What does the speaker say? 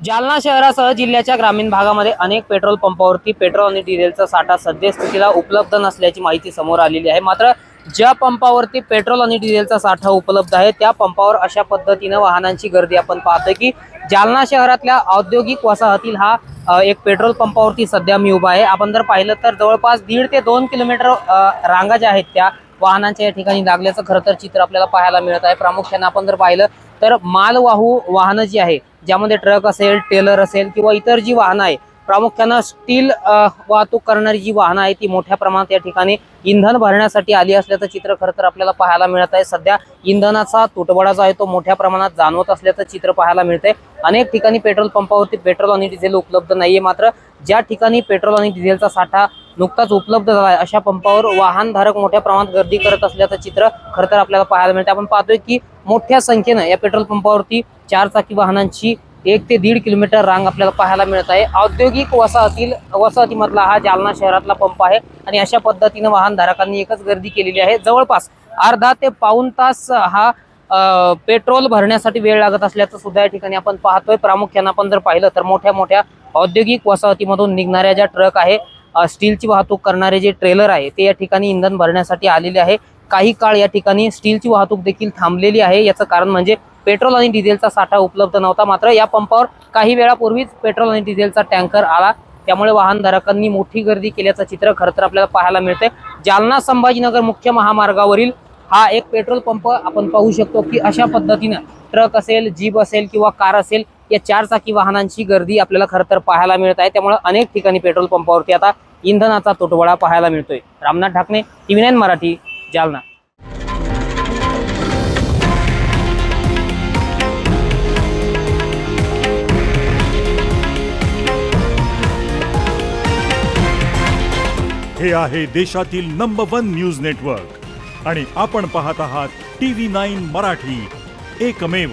जालना शहरासह जिल्ह्याच्या ग्रामीण भागामध्ये अनेक पेट्रोल पंपावरती पेट्रोल आणि डिझेलचा साठा सद्यस्थितीला उपलब्ध नसल्याची माहिती समोर आलेली आहे। मात्र ज्या पंपावरती पेट्रोल आणि डिझेलचा साठा उपलब्ध आहे त्या पंपावर अशा पद्धतीने वाहनांची गर्दी आपण पाहतोय की जालना शहरातल्या औद्योगिक वसाहतील हा एक पेट्रोल पंपावरती सध्या मी उभा आहे। आपण जर पाहिलं तर जवळपास 1.5 ते 2 किलोमीटर रांगा ज्या आहेत त्या वाहनांच्या या ठिकाणी लागल्याचं खरं तर चित्र आपल्याला पाहायला मिळत आहे। प्रामुख्याने आपण जर पाहिलं तर मालवाहू वाहनं जी आहे, ज्यामध्ये ट्रक असेल, टेलर असेल किंवा इतर जी वाहनं आहे, प्रामुख्याने स्टील वाहतूक करणारी जी वाहनं आहे ती मोठ्या प्रमाणात या ठिकाणी इंधन भरण्यासाठी आली असल्याचं चित्र खरं तर आपल्याला पाहायला मिळत आहे। सध्या इंधनाचा तुटवडा जो आहे तो मोठ्या प्रमाणात जाणवत असल्याचं चित्र पाहायला मिळतंय। अनेक ठिकाणी पेट्रोल पंपावरती पेट्रोल आणि डिझेल उपलब्ध नाहीये, मात्र ज्या ठिकाणी पेट्रोल आणि डिझेलचा साठा नुकताच उपलब्ध झाला आहे अशा पंपावर वाहनधारक मोठ्या प्रमाणात गर्दी करत असल्याचं चित्र खरं तर आपल्याला पाहायला मिळतं। आपण पाहतोय की मोठ्या संख्येने या पेट्रोल पंपावरती 4 चाकी वाहनांची 1 ते 1.5 किलोमीटर रांग आपल्याला पाहायला मिळत आहे। औद्योगिक वसाहतीमधला हा जालना शहरातला पंप आहे आणि अशा पद्धतीने वाहनधारकांनी एकच गर्दी केलेली आहे। जवळपास अर्धा ते पाऊण तास हा पेट्रोल भरण्यासाठी वेळ लागत असल्याचं सुद्धा या ठिकाणी आपण पाहतोय। प्रामुख्याने आपण जर पाहिलं तर मोठ्या मोठ्या औद्योगिक वसाहतीमधून निघणाऱ्या ज्या ट्रक आहे, स्टीलची वाहतूक करणारे जे ट्रेलर आहे ते या ठिकाणी इंधन भरण्यासाठी आलेले आहे। काही काळ या ठिकाणी स्टीलची वाहतूक देखील थांबलेली आहे। याचं कारण म्हणजे पेट्रोल आणि डिझेलचा साठा उपलब्ध नव्हता, मात्र या पंपावर काही वेळापूर्वीच पेट्रोल आणि डिझेलचा टँकर आला, त्यामुळे वाहनधारकांनी मोठी गर्दी केल्याचं चित्र खरं तर आपल्याला पाहायला मिळतंय। जालना संभाजीनगर मुख्य महामार्गावरील हा एक पेट्रोल पंप आपण पाहू शकतो की अशा पद्धतीने ट्रक असेल, जीप असेल किंवा कार असेल, या 4 चाकी वाहनांची गर्दी आपल्याला खरं तर पाहायला मिळत आहे। त्यामुळे अनेक ठिकाणी पेट्रोल पंपावरती आता इंधनाचा तुटवडा पाहायला मिळतोय। रामनाथ ढाकणे, TV9 मराठी, जालना। हे आहे देशातील नंबर 1 न्यूज नेटवर्क आणि आपण पाहत आहात TV9 मराठी, एकमेव।